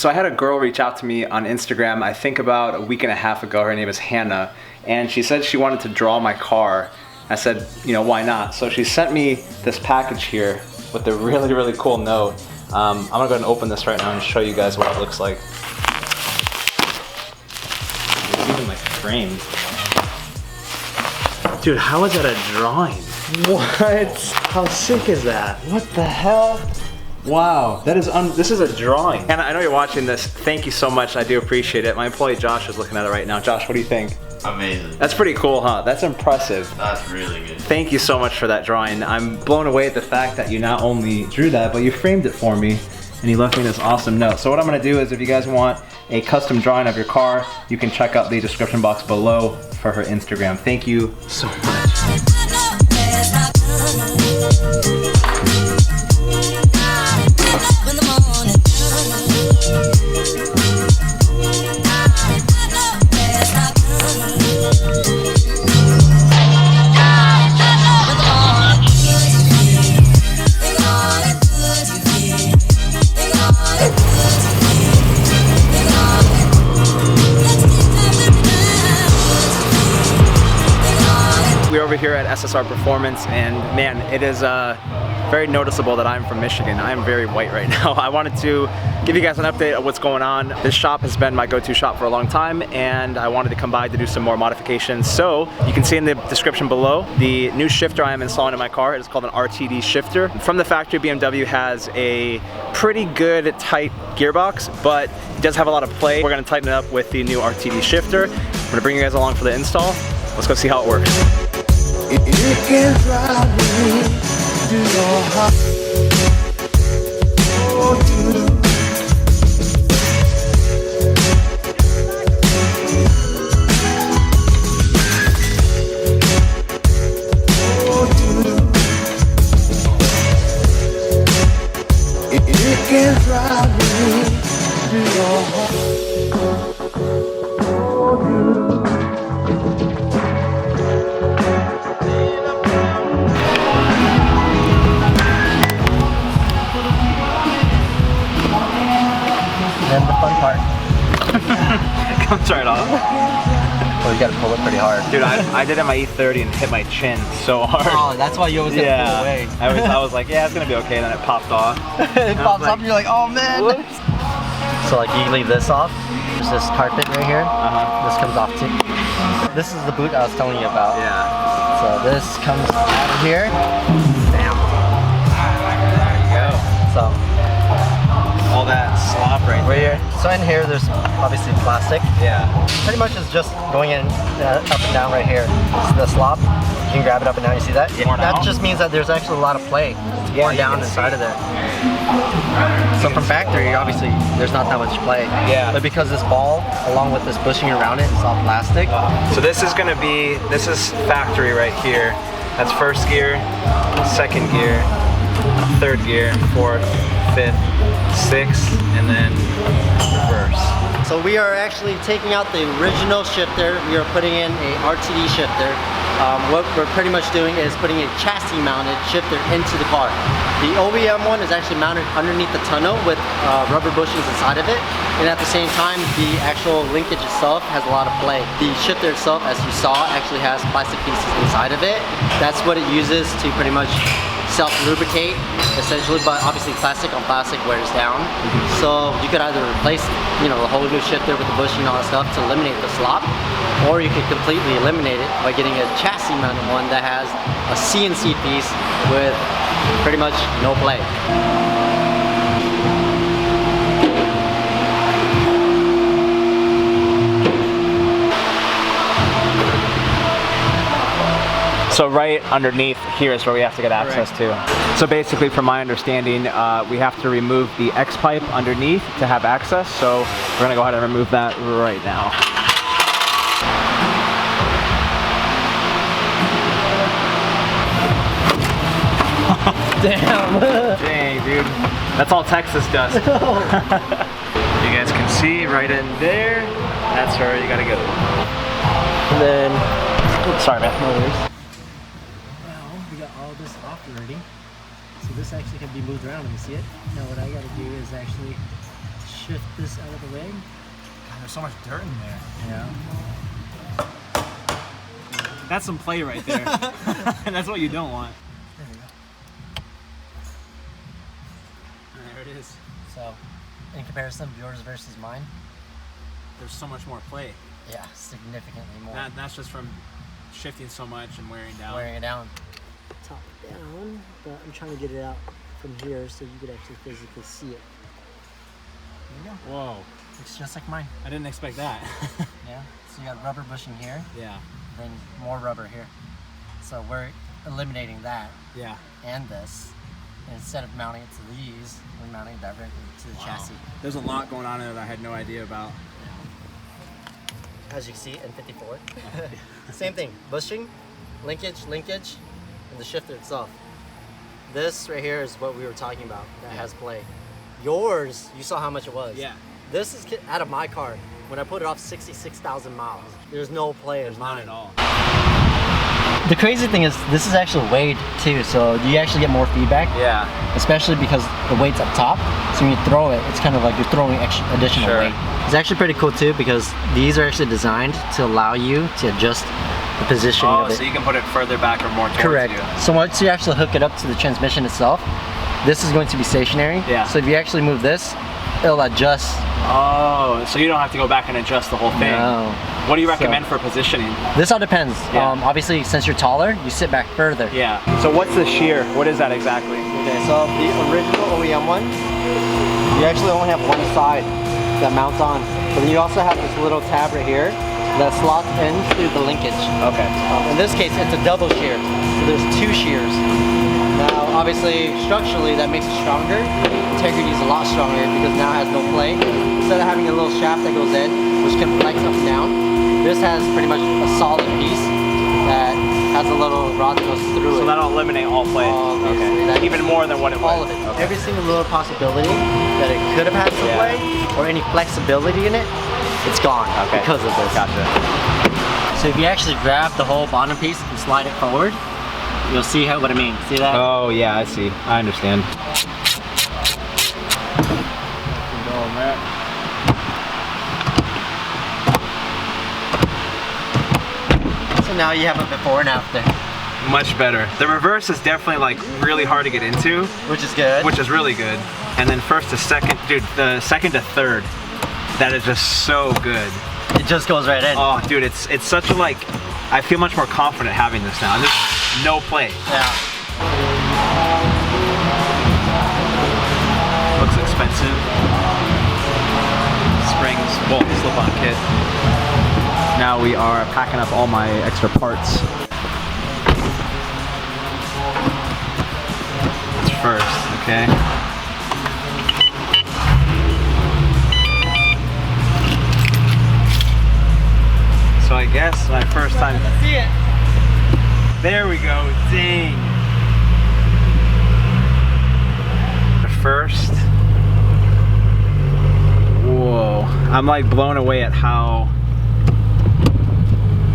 So I had a girl reach out to me on Instagram, I think about a week and a half ago. Her name is Hannah, and she said she wanted to draw my car. I said, you know, why not? So she sent me this package here with a really, really cool note. I'm gonna go ahead and open this right now and show you guys what it looks like. It's even like framed. Dude, how is that a drawing? What? How sick is that? What the hell? Wow, that is this is a drawing. And I know you're watching this. Thank you so much. I do appreciate it. My employee Josh is looking at it right now. Josh, what do you think? Amazing. That's pretty cool, huh? That's impressive. That's really good. Thank you so much for that drawing. I'm blown away at the fact that you not only drew that, but you framed it for me and you left me this awesome note. So what I'm gonna do is if you guys want a custom drawing of your car, you can check out the description box below for her Instagram. Thank you so much. We're over here at SSR Performance, and man, it is very noticeable that I'm from Michigan. I am very white right now. I wanted to give you guys an update of what's going on. This shop has been my go-to shop for a long time, and I wanted to come by to do some more modifications. So you can see in the description below the new shifter I am installing in my car. It is called an RTD shifter. From the factory, BMW has a pretty good tight gearbox, but it does have a lot of play. We're gonna tighten it up with the new RTD shifter. I'm gonna bring you guys along for the install. Let's go see how it works. You can drive me to your heart. Oh, you can drive me to your heart. Then the fun part. Comes right off. Well, you gotta pull it pretty hard. Dude, I did it on my E30 and hit my chin so hard. Oh, that's why you always gotta pull away. I was like, yeah, it's gonna be okay, and then it popped off. It pops up and you're like, oh man. Whoops. So like you leave this off. There's this carpet right here. This comes off too. This is the boot I was telling you about. Yeah. So this comes out of here. Bam. There you go. So all that slop right here. So in here, there's obviously plastic. Yeah. Pretty much it's just going in up and down right here. This is the slop. You can grab it up and down. You see that? Worn that out? just means that there's actually a lot of play. It's worn down inside of there. So from factory, obviously, there's not that much play. Yeah. But because this ball, along with this bushing around it, is all plastic. So this is gonna be, this is factory right here. That's first gear, second gear, third gear, fourth, fifth, sixth, and then reverse. So we are actually taking out the original shifter. We are putting in a RTD shifter. What we're pretty much doing is putting a chassis mounted shifter into the car. The OEM one is actually mounted underneath the tonneau with rubber bushings inside of it. And at the same time, the actual linkage itself has a lot of play. The shifter itself, as you saw, actually has plastic pieces inside of it. That's what it uses to pretty much self-lubricate, essentially, but obviously plastic on plastic wears down. So you could either replace, you know, the whole new shifter with the bushing and all that stuff to eliminate the slop, or you could completely eliminate it by getting a chassis mounted one that has a CNC piece with pretty much no play. So right underneath here is where we have to get access to. So basically, from my understanding, we have to remove the X pipe underneath to have access. So we're gonna go ahead and remove that right now. Damn. Dang, dude. That's all Texas dust. You guys can see right in there. That's where you gotta go. And then, oops, sorry, man. no worries. Now we got all this off already. So this actually can be moved around. Let me see it. Now what I gotta do is actually shift this out of the way. God, there's so much dirt in there. Yeah. That's some play right there. And that's what you don't want. There we go. There it is. So, in comparison, yours versus mine. There's so much more play. Yeah, significantly more. That's just from shifting so much and wearing down. Wearing it down. Top it down, but I'm trying to get it out from here so you could actually physically see it. There you go. Whoa. Looks just like mine. I didn't expect that. Yeah. So you got rubber bushing here. Yeah. Then more rubber here. So we're eliminating that. Yeah. And this. And instead of mounting it to these, we're mounting it directly to the chassis. There's a lot going on in there that I had no idea about. As you can see in 54. Same thing. Bushing, linkage, and the shifter itself. This right here is what we were talking about that has play. Yours, you saw how much it was. Yeah. This is out of my car. When I put it off 66,000 miles, there's no play in mine. Not at all. The crazy thing is, this is actually weighed too, so you actually get more feedback. Yeah. Especially because the weight's up top, so when you throw it, it's kind of like you're throwing extra additional weight. It's actually pretty cool too because these are actually designed to allow you to adjust the positioning of it. So you can put it further back or more towards Correct. you. So once you actually hook it up to the transmission itself, this is going to be stationary. Yeah. So if you actually move this, it'll adjust. Oh, so you don't have to go back and adjust the whole thing. No. What do you recommend for positioning? This all depends. Yeah. Obviously, since you're taller, you sit back further. Yeah. So what's the shear? What is that exactly? Okay, so the original OEM one, you actually only have one side that mounts on. But then you also have this little tab right here that slots into the linkage. Okay. In this case, it's a double shear. So there's two shears. Now, obviously, structurally, that makes it stronger. Integrity is a lot stronger because now it has no play. Instead of having a little shaft that goes in, which can flex up and down, this has pretty much a solid piece that has a little rod that goes through it. So that'll eliminate all play. Okay. Even more than what it was. All of it. Okay. Every single little possibility that it could have had some play or any flexibility in it, it's gone because of this. Gotcha. So if you actually grab the whole bottom piece and slide it forward, you'll see what I mean. See that? Oh yeah, I see. I understand. So now you have a before and after. Much better. The reverse is definitely like really hard to get into. Which is good. Which is really good. And then first to second, dude, the second to third, that is just so good. It just goes right in. Oh, dude, it's such a like, I feel much more confident having this now. There's no play. Yeah. Looks expensive. Springs, well, slip-on kit. Now we are packing up all my extra parts. That's first, okay? So I guess my first time. Let's see it. There we go, dang. The first. Whoa, I'm like blown away at how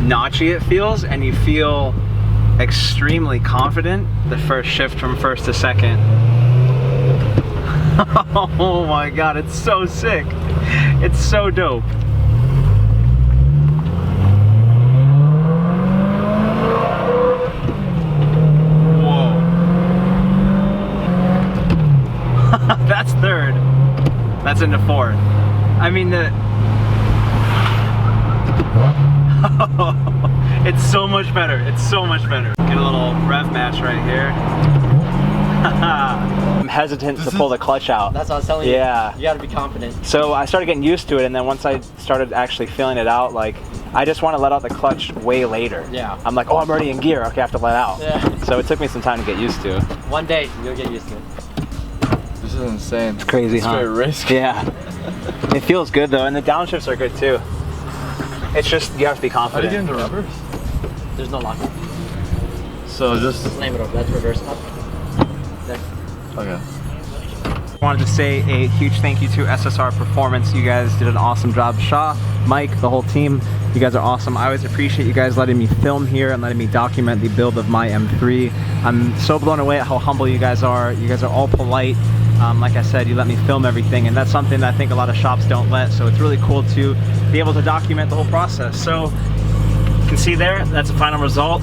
notchy it feels, and you feel extremely confident the first shift from first to second. Oh my god, it's so sick. It's so dope. Whoa. That's third. That's into fourth. I mean, it's so much better. It's so much better. Get a little rev match right here. I'm hesitant to pull the clutch out. That's what I was telling you. Yeah. You gotta be confident. So I started getting used to it, and then once I started actually feeling it out, like, I just want to let out the clutch way later. Yeah. I'm like, oh, I'm already in gear. Okay, I have to let out. Yeah. So it took me some time to get used to. One day, you'll get used to it. This is insane. It's crazy, huh? It's very risky. Yeah. It feels good though, and the downshifts are good too. It's just, you have to be How do you confident. get into rubbers? There's no lock. So just Flame it over. That's reverse up. There. okay. I wanted to say a huge thank you to SSR Performance. You guys did an awesome job. Shaw, Mike, the whole team, you guys are awesome. I always appreciate you guys letting me film here and letting me document the build of my M3. I'm so blown away at how humble you guys are. You guys are all polite. Like I said, you let me film everything, and that's something that I think a lot of shops don't let, so it's really cool to be able to document the whole process. So you can see there, that's the final result.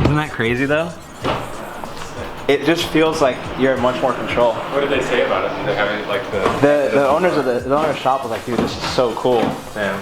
Isn't that crazy though? It just feels like you're in much more control. What did they say about it? Did they have it like the owner of the shop was like, dude, this is so cool. Yeah.